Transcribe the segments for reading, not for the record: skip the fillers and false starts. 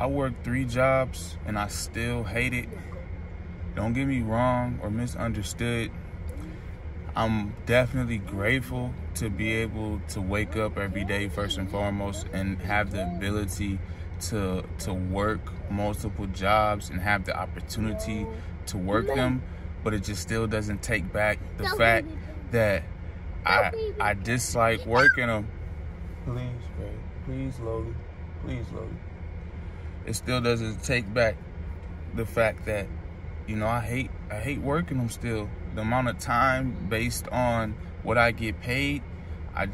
I work 3 jobs and I still hate it. Don't get me wrong or misunderstood. I'm definitely grateful to be able to wake up every day first and foremost and have the ability to work multiple jobs and have the opportunity to work them, but it just still doesn't take back the fact that I dislike working them. Please, babe. Please, slowly. Please, slowly. It still doesn't take back the fact that, you know, I hate working them still. The amount of time based on what I get paid, I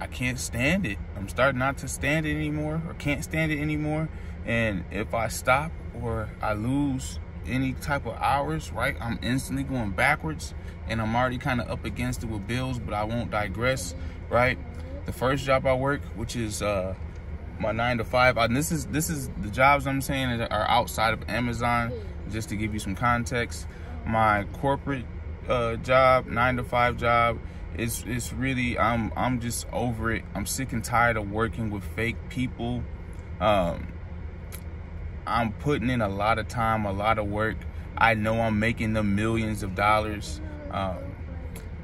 can't stand it. I'm starting not to stand it anymore, or can't stand it anymore. And if I stop or I lose any type of hours, right, I'm instantly going backwards, and I'm already kind of up against it with bills, but I won't digress, right? The first job I work, which is my 9 to 5, and this is the jobs I'm saying that are outside of Amazon, just to give you some context. My corporate job, 9 to 5 job, it's really, I'm just over it. I'm sick and tired of working with fake people. I'm putting in a lot of time, a lot of work. I know I'm making them millions of dollars,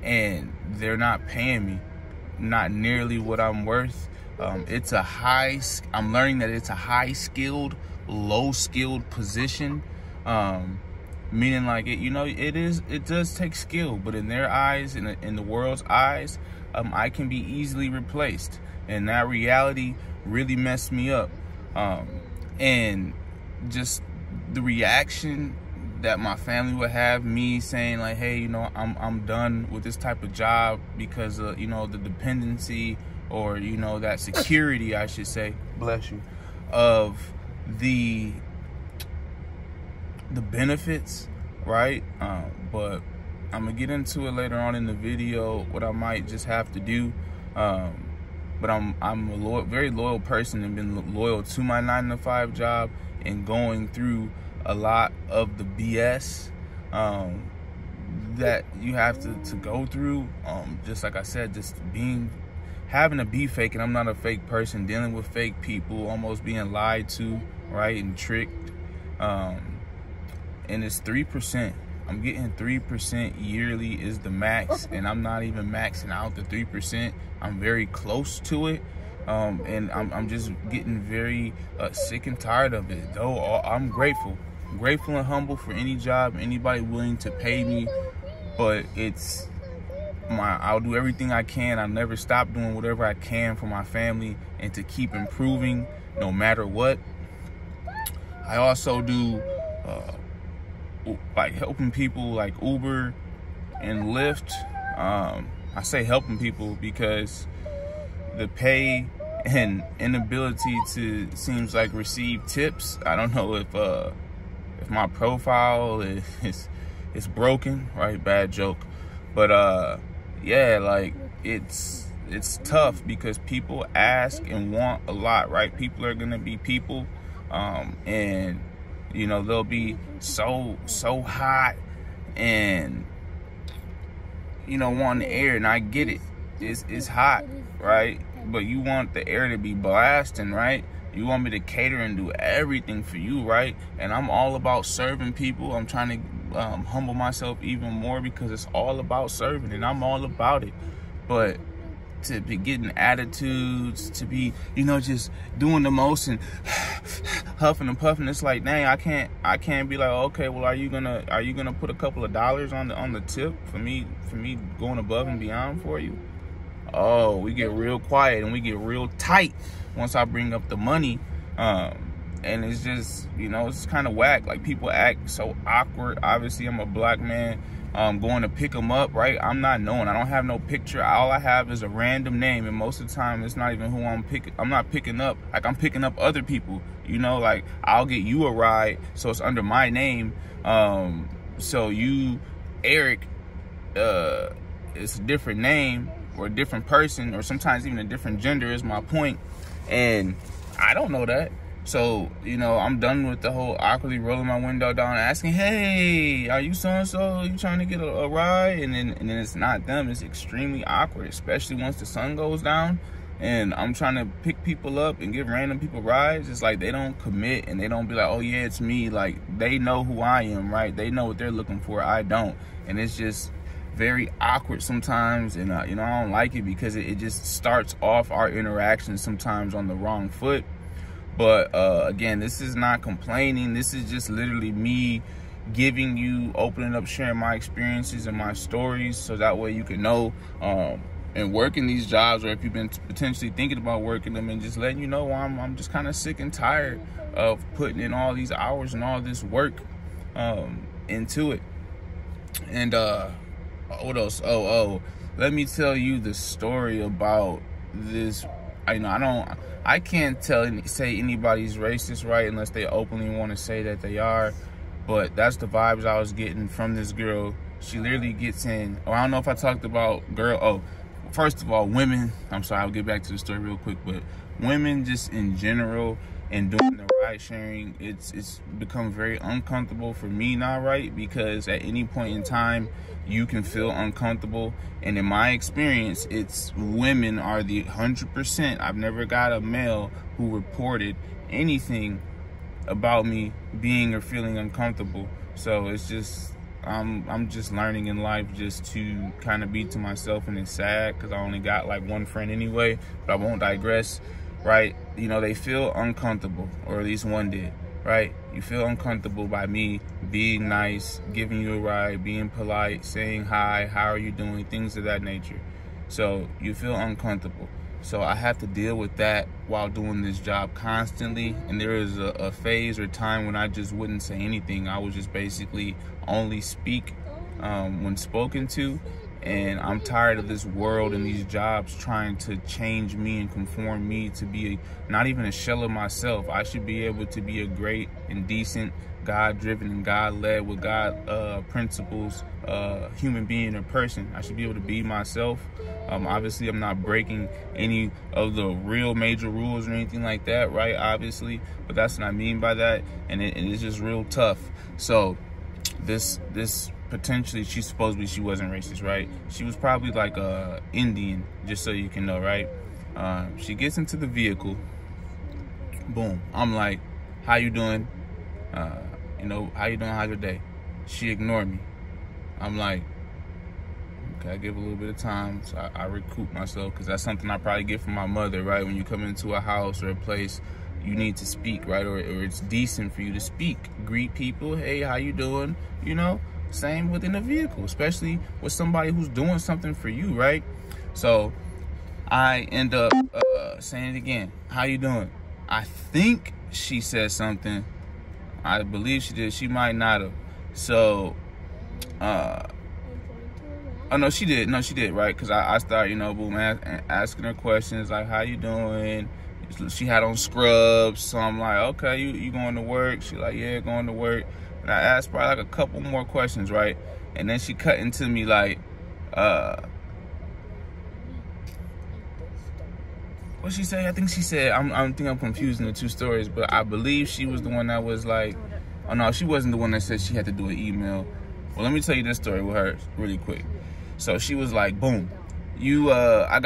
and they're not paying me, not nearly what I'm worth. It's a I'm learning that it's a high-skilled, low-skilled position. Meaning, like, it, you know, it does take skill, but in their eyes, in the world's eyes, I can be easily replaced, and that reality really messed me up. And just the reaction that my family would have, me saying like, hey, you know, I'm done with this type of job because of, you know, the dependency, or, you know, that security, I should say, bless you, of the benefits, right? But I'm gonna get into it later on in the video, what I might just have to do. But I'm a very loyal person, and been loyal to my 9 to 5 job, and going through a lot of the BS that you have to go through. Just like I said, just having to be fake, and I'm not a fake person, dealing with fake people, almost being lied to, right, and tricked. And it's 3%. I'm getting 3% yearly is the max, and I'm not even maxing out the 3%. I'm very close to it, and I'm just getting very sick and tired of it. Though I'm grateful and humble for any job, anybody willing to pay me, but I'll do everything I can. I'll never stop doing whatever I can for my family and to keep improving no matter what. I also do like helping people, like Uber and Lyft. I say helping people because the pay and inability to, seems like, receive tips. I don't know if my profile is broken, right? Bad joke. But yeah, like it's tough because people ask and want a lot, right? People are gonna be people, and you know, they'll be so hot and, you know, wanting the air, and I get it. It's hot, right? But you want the air to be blasting, right? You want me to cater and do everything for you, right? And I'm all about serving people. I'm trying to humble myself even more because it's all about serving, and I'm all about it. But to be getting attitudes, to be, you know, just doing the most and huffing and puffing, it's like, dang, I can't be like, okay, well, are you gonna put a couple of dollars on the tip for me going above and beyond for you? Oh, we get real quiet and we get real tight once I bring up the money. And it's just, you know, it's kind of whack. Like, people act so awkward. Obviously, I'm a black man going to pick them up, right? I'm not known. I don't have no picture. All I have is a random name, and most of the time it's not even who I'm picking. I'm not picking up. Like, I'm picking up other people, you know? Like, I'll get you a ride, so it's under my name. So you, Eric, it's a different name or a different person, or sometimes even a different gender is my point. And I don't know that. So, you know, I'm done with the whole awkwardly rolling my window down and asking, hey, are you so-and-so? You trying to get a ride? And then it's not them. It's extremely awkward, especially once the sun goes down. and I'm trying to pick people up and give random people rides. It's like they don't commit and they don't be like, oh yeah, it's me. Like, they know who I am, right? They know what they're looking for. I don't. And it's just very awkward sometimes, and you know, I don't like it because it just starts off our interactions sometimes on the wrong foot. But again, this is not complaining. This is just literally me giving you, opening up, sharing my experiences and my stories, so that way you can know and working these jobs, or if you've been potentially thinking about working them, and just letting you know I'm just kind of sick and tired of putting in all these hours and all this work into it. And what else? Let me tell you the story about this. I can't say anybody's racist, right, unless they openly want to say that they are. But that's the vibes I was getting from this girl. She literally gets in. I don't know if I talked about first of all, women. I'm sorry, I'll get back to the story real quick. But women, just in general, and doing the ride sharing, it's become very uncomfortable for me now, right? Because at any point in time, you can feel uncomfortable. And in my experience, it's women are the 100%. I've never got a male who reported anything about me being or feeling uncomfortable. So it's just, I'm just learning in life just to kind of be to myself, and it's sad because I only got like one friend anyway, but I won't digress, right? You know, they feel uncomfortable, or at least one did, right? You feel uncomfortable by me being nice, giving you a ride, being polite, saying hi, how are you doing, things of that nature. So you feel uncomfortable. So I have to deal with that while doing this job constantly. And there is a phase or time when I just wouldn't say anything. I would just basically only speak when spoken to. And I'm tired of this world and these jobs trying to change me and conform me to be not even a shell of myself. I should be able to be a great and decent, God-driven and God-led, with God principles, human being or person. I should be able to be myself. Obviously, I'm not breaking any of the real major rules or anything like that, right? Obviously, but that's what I mean by that. And it's just real tough. So this potentially, she's supposed to be, she wasn't racist, right? She was probably like Indian, just so you can know, right? She gets into the vehicle. Boom. I'm like, how you doing? You know, how you doing? How's your day? She ignored me. I'm like, okay, I give a little bit of time. So I recoup myself, because that's something I probably get from my mother, right? When you come into a house or a place, you need to speak, right? Or it's decent for you to speak. Greet people. Hey, how you doing? You know? Same within a vehicle, especially with somebody who's doing something for you, right? So I end up saying it again. How you doing? I think she said something. I believe she did. She might not have. So, oh no, she did. No, she did, right? Because I started, you know, boom, asking her questions like, how you doing? She had on scrubs. So I'm like, okay, you going to work? She like, yeah, going to work. And I asked probably like a couple more questions, right? And then she cut into me like, what she say? I think she said, I think I'm confusing the two stories, but I believe she was the one that was like, oh no, she wasn't the one that said she had to do an email. Well, let me tell you this story with her really quick. So she was like, boom, you, I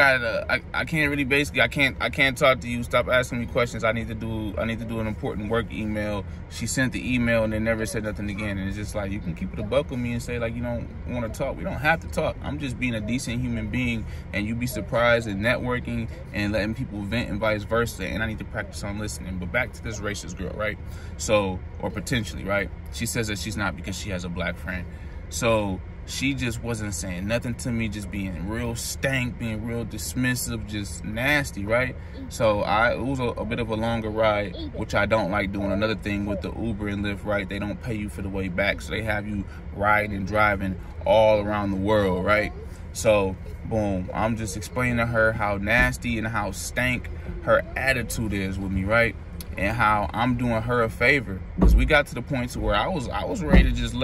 can't really, basically, I can't talk to you. Stop asking me questions. I need to do an important work email. She sent the email and then never said nothing again. And it's just like, you can keep it a buck with me and say like, you don't want to talk. We don't have to talk. I'm just being a decent human being, and you'd be surprised in networking and letting people vent and vice versa. And I need to practice on listening. But back to this racist girl, right? So, or potentially, right? She says that she's not because she has a black friend. So she just wasn't saying nothing to me, just being real stank, being real dismissive, just nasty, right? So it was a bit of a longer ride, which I don't like doing. Another thing with the Uber and Lyft, right? They don't pay you for the way back, so they have you riding and driving all around the world, right? So, boom, I'm just explaining to her how nasty and how stank her attitude is with me, right? And how I'm doing her a favor, because we got to the point to where I was ready to just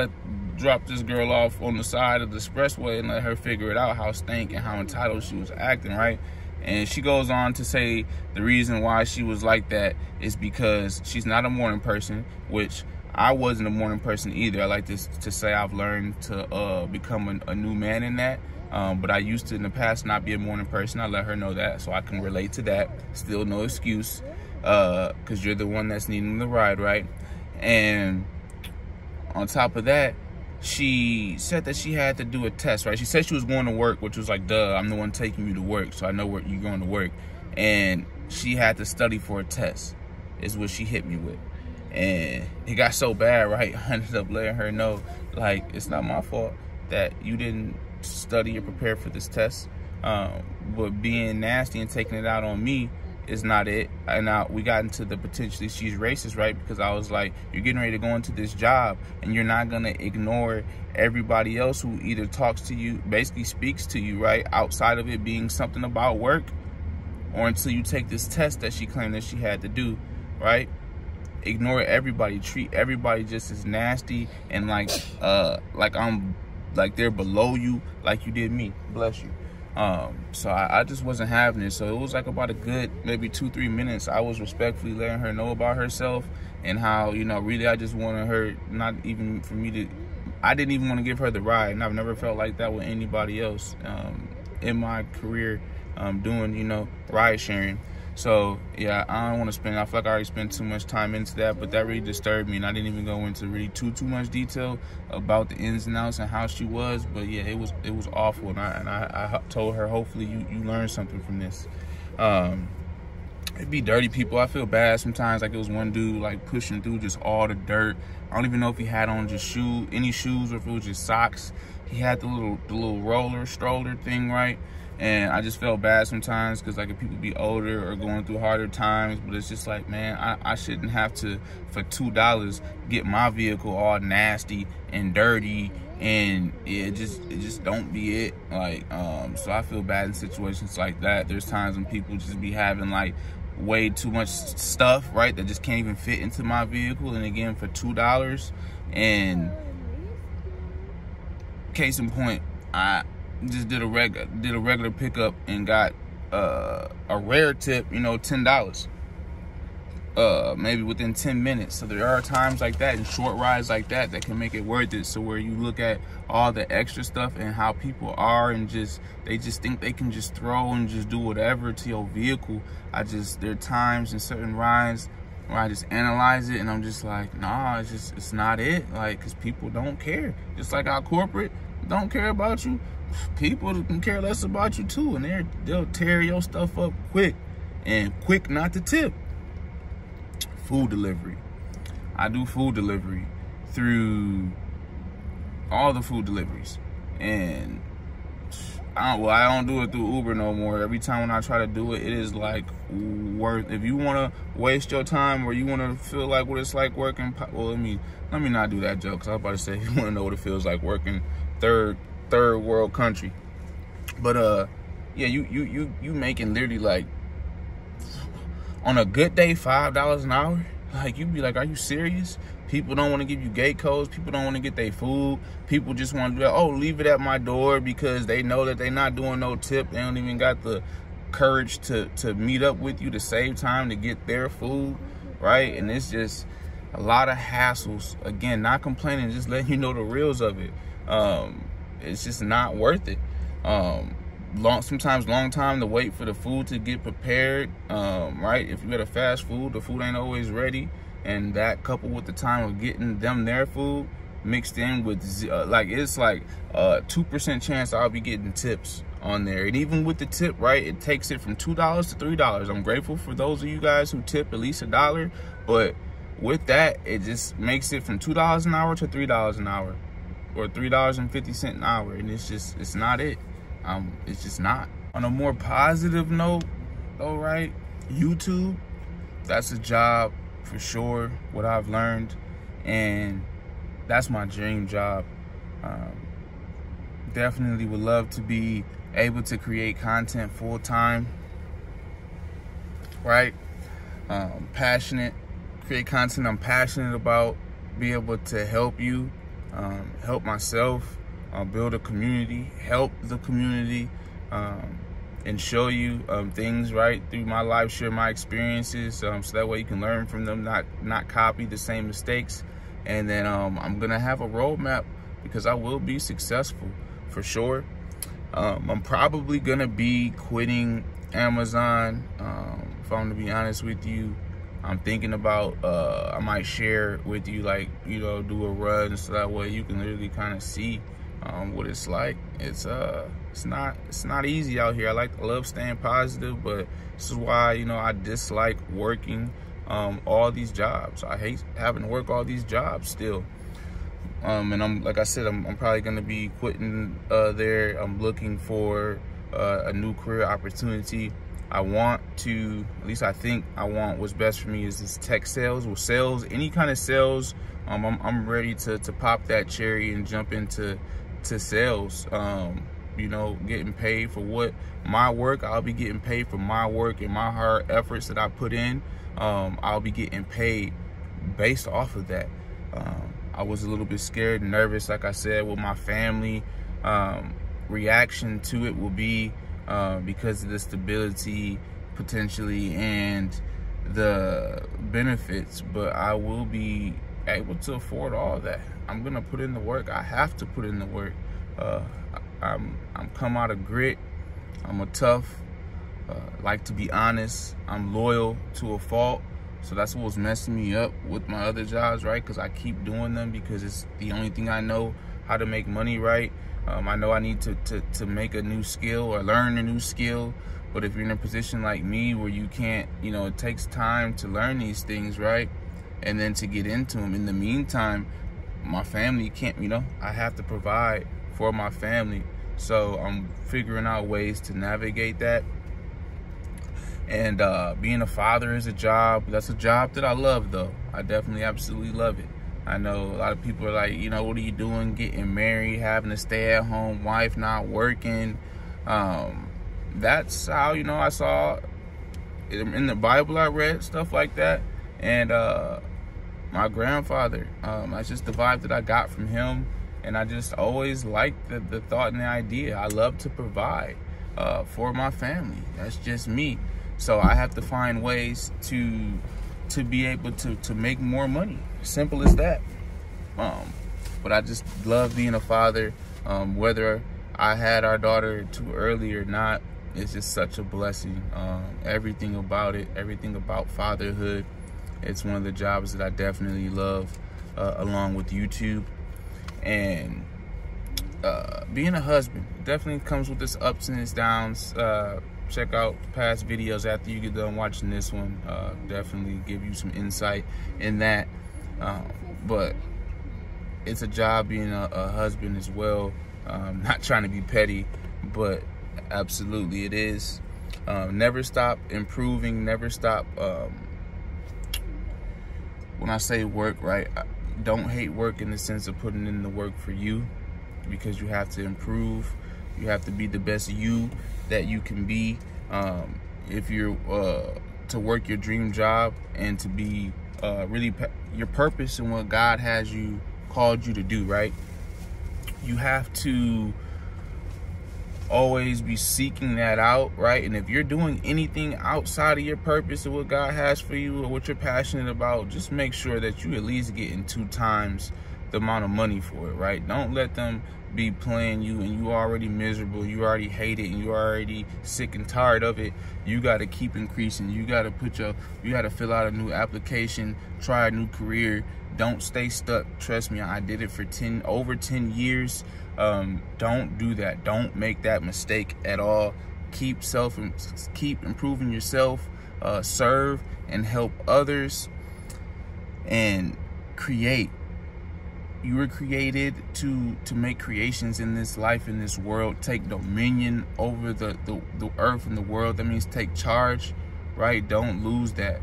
drop this girl off on the side of the expressway and let her figure it out, how stank and how entitled she was acting, right? And she goes on to say the reason why she was like that is because she's not a morning person, which I wasn't a morning person either. I like to say I've learned to become a new man in that. But I used to in the past not be a morning person. I let her know that, so I can relate to that. Still no excuse, because you're the one that's needing the ride, right? And on top of that, she said that she had to do a test, right? She said she was going to work, which was like, duh, I'm the one taking you to work, so I know where you're going to work. And she had to study for a test, is what she hit me with. And it got so bad, right? I ended up letting her know, like, it's not my fault that you didn't study or prepare for this test. But being nasty and taking it out on me is not it. And now we got into the potentially she's racist, right? Because I was like, you're getting ready to go into this job and you're not gonna ignore everybody else who either talks to you, basically speaks to you, right? Outside of it being something about work, or until you take this test that she claimed that she had to do, right? Ignore everybody, treat everybody just as nasty and like they're below you, like you did me. Bless you. So I just wasn't having it. So it was like about a good maybe 2-3 minutes. I was respectfully letting her know about herself and how, you know, really I just wanted her, not even for me to, I didn't even want to give her the ride. And I've never felt like that with anybody else in my career doing, you know, ride sharing. So yeah, I don't want to spend, I feel like I already spent too much time into that, but that really disturbed me, and I didn't even go into really too much detail about the ins and outs and how she was. But yeah, it was awful, and I told her, hopefully you learned something from this. It'd be dirty people. I feel bad sometimes. Like, it was one dude like pushing through just all the dirt. I don't even know if he had on just any shoes, or if it was just socks. He had the little stroller thing, right? And I just felt bad sometimes because, like, if people be older or going through harder times, but it's just like, man, I shouldn't have to, for $2, get my vehicle all nasty and dirty, and it just don't be it. Like, so I feel bad in situations like that. There's times when people just be having like way too much stuff, right, that just can't even fit into my vehicle, and again, for $2. And case in point, I just did a regular pickup and got a rare tip, you know, $10, maybe within 10 minutes. So there are times like that and short rides like that that can make it worth it. So where you look at all the extra stuff and how people are, and they just think they can just throw and just do whatever to your vehicle. There are times in certain rides where I just analyze it and I'm just like, nah, it's not it. Like, because people don't care. Just like our corporate don't care about you, people can care less about you too, and they'll tear your stuff up quick, and quick not to tip. Food delivery. I do food delivery through all the food deliveries, and I don't do it through Uber no more. Every time when I try to do it, it is like worth. If you want to waste your time, or you want to feel like what it's like working, well, let me not do that joke, because I was about to say, if you want to know what it feels like working third world country, but yeah, you making literally, like, on a good day, $5 an hour. Like, you'd be like, are you serious? People don't want to give you gate codes. People don't want to get their food. People just want to do that. Oh, leave it at my door, because they know that they're not doing no tip. They don't even got the courage to meet up with you to save time to get their food, right? And it's just a lot of hassles. Again, not complaining, just letting you know the reals of it. It's just not worth it. Sometimes long time to wait for the food to get prepared, right? If you get a fast food, the food ain't always ready, and that coupled with the time of getting them their food mixed in with it's like a 2% chance I'll be getting tips on there. And even with the tip, right, it takes it from $2 to $3. I'm grateful for those of you guys who tip at least $1, but with that, it just makes it from $2 an hour to $3 an hour, or $3.50 an hour, and it's not it. It's just not. On a more positive note, though, right? YouTube, that's a job for sure, what I've learned, and that's my dream job. Definitely would love to be able to create content full time, right? Create content I'm passionate about, be able to help you, help myself, build a community, help the community, and show you things, right, through my life, share my experiences, so that way you can learn from them, not copy the same mistakes. And then I'm gonna have a roadmap, because I will be successful for sure. I'm probably gonna be quitting Amazon. If I'm to be honest with you, I'm thinking about I might share with you, like, you know, do a run so that way you can literally kind of see what it's like. It's not easy out here. I love staying positive, but this is why, you know, I dislike working all these jobs. I hate having to work all these jobs still. And I'm, like I said, I'm probably gonna be quitting there. I'm looking for a new career opportunity. I want to, at least I think I want, what's best for me is this tech sales. Well, sales, any kind of sales, I'm ready to pop that cherry and jump into sales. You know, getting paid for what my work. I'll be getting paid for my work and my hard efforts that I put in. I'll be getting paid based off of that. I was a little bit scared and nervous, like I said, with my family. Reaction to it will be because of the stability potentially and the benefits, but I will be able to afford all that. I'm gonna put in the work. I have to put in the work. I'm come out of grit. I'm a tough, like to be honest. I'm loyal to a fault. So that's what was messing me up with my other jobs, right? Because I keep doing them because it's the only thing I know how to make money, right? I know I need to make a new skill or learn a new skill. But if you're in a position like me where you can't, you know, it takes time to learn these things, right? And then to get into them. In the meantime, my family can't, you know, I have to provide for my family. So I'm figuring out ways to navigate that. And being a father is a job. That's a job that I love, though. I definitely absolutely love it. I know a lot of people are like, you know, what are you doing getting married, having a stay-at-home wife, not working? That's how, you know, I saw in the Bible, I read stuff like that. And my grandfather, that's just the vibe that I got from him. And I just always liked the thought and the idea. I love to provide for my family. That's just me. So I have to find ways to be able to make more money. Simple as that. But I just love being a father. Whether I had our daughter too early or not, it's just such a blessing. Everything about it, everything about fatherhood, it's one of the jobs that I definitely love, along with YouTube. And being a husband definitely comes with its ups and its downs. Check out past videos after you get done watching this one. Definitely give you some insight in that. But it's a job being a husband as well. Not trying to be petty, but absolutely it is. Never stop improving, never stop. When I say work, right, don't hate work in the sense of putting in the work for you, because you have to improve. You have to be the best you that you can be. If you're to work your dream job and to be really your purpose and what God has you called you to do, right? You have to always be seeking that out, right? And if you're doing anything outside of your purpose of what God has for you or what you're passionate about, just make sure that you at least getting 2 times the amount of money for it, right? Don't let them be playing you and you already miserable, you already hate it, and you already sick and tired of it. You got to keep increasing. You got to fill out a new application, try a new career. Don't stay stuck. Trust me, I did it for over 10 years. Don't do that. Don't make that mistake at all. Keep improving yourself, serve and help others, and create. You were created to make creations in this life, in this world. Take dominion over the earth and the world. That means take charge, right? Don't lose that.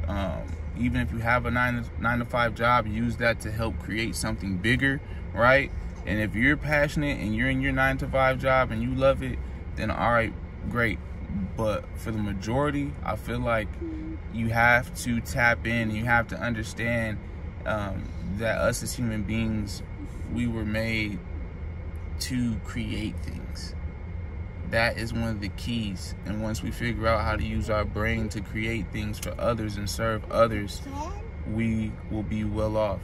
Even if you have a 9 to 5 job, use that to help create something bigger, right? And if you're passionate and you're in your 9 to 5 job and you love it, then all right, great. But for the majority, I feel like you have to tap in and you have to understand that us as human beings, we were made to create things. That is one of the keys. And once we figure out how to use our brain to create things for others and serve others, we will be well off.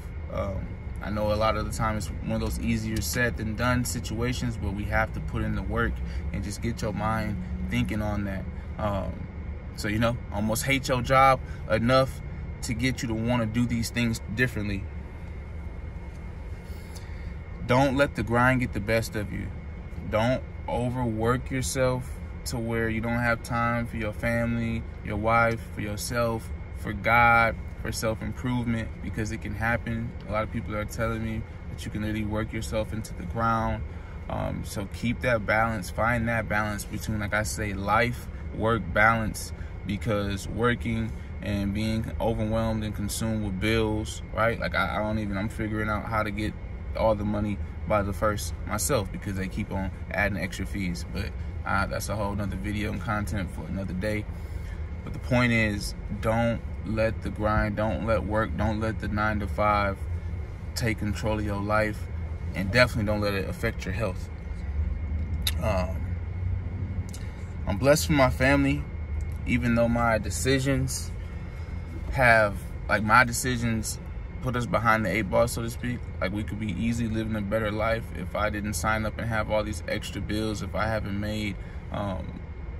I know a lot of the time it's one of those easier said than done situations, but we have to put in the work and just get your mind thinking on that. So, you know, almost hate your job enough to get you to want to do these things differently. Don't let the grind get the best of you. Don't overwork yourself to where you don't have time for your family, your wife, for yourself, for God, for self-improvement, because it can happen. A lot of people are telling me that you can literally work yourself into the ground. So keep that balance. Find that balance between, like I say, life, work balance, because working and being overwhelmed and consumed with bills, right? Like I'm figuring out how to get all the money by the first myself, because they keep on adding extra fees. But that's a whole nother video and content for another day. But the point is, don't let the grind, don't let work, don't let the 9 to 5 take control of your life, and definitely don't let it affect your health. I'm blessed for my family, even though my decisions put us behind the 8 ball, so to speak. Like, we could be easily living a better life if I didn't sign up and have all these extra bills, if I haven't made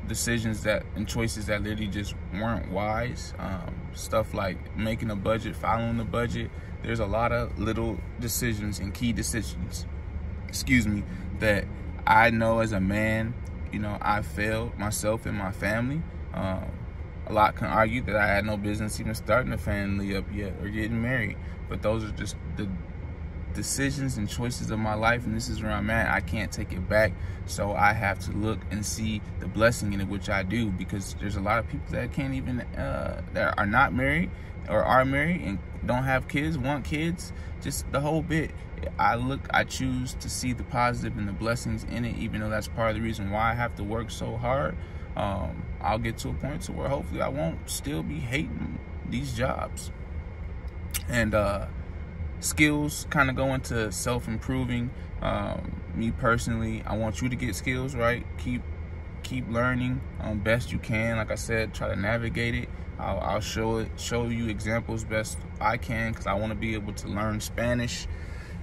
decisions and choices that literally just weren't wise. Stuff like making a budget, following the budget. There's a lot of little decisions and key decisions, that I know as a man, you know, I failed myself and my family. A lot can argue that I had no business even starting a family up yet or getting married. But those are just the decisions and choices of my life, and this is where I'm at. I can't take it back, so I have to look and see the blessing in it, which I do, because there's a lot of people that can't even that are not married or are married and don't have kids, want kids, just the whole bit. I choose to see the positive and the blessings in it, even though that's part of the reason why I have to work so hard. I'll get to a point to where hopefully I won't still be hating these jobs. And skills kind of go into self-improving. Me personally, I want you to get skills, right? Keep learning best you can. Like I said, try to navigate it. I'll show you examples best I can, because I want to be able to learn Spanish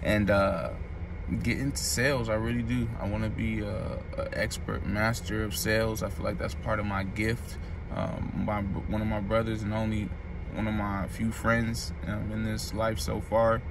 and get into sales. I really do. I want to be an expert master of sales. I feel like that's part of my gift. One of my brothers, and only one of my few friends in this life so far,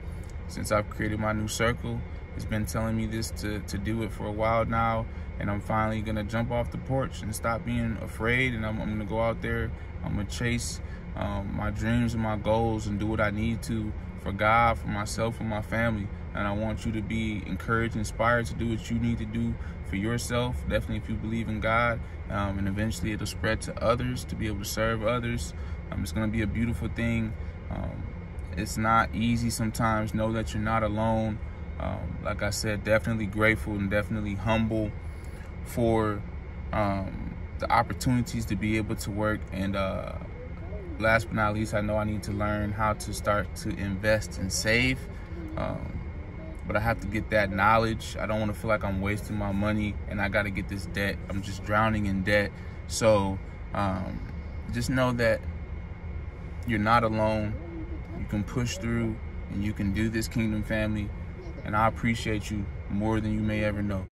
since I've created my new circle, has been telling me this to do it for a while now. And I'm finally gonna jump off the porch and stop being afraid, and I'm gonna go out there. I'm gonna chase my dreams and my goals and do what I need to for God, for myself, for my family. And I want you to be encouraged, inspired to do what you need to do for yourself. Definitely if you believe in God, and eventually it'll spread to others, to be able to serve others. It's gonna be a beautiful thing. It's not easy sometimes. Know that you're not alone. Like I said, definitely grateful and definitely humble for the opportunities to be able to work. And last but not least, I know I need to learn how to start to invest and save. But I have to get that knowledge. I don't want to feel like I'm wasting my money and I got to get this debt. I'm just drowning in debt. So just know that you're not alone. You can push through and you can do this, Kingdom family. And I appreciate you more than you may ever know.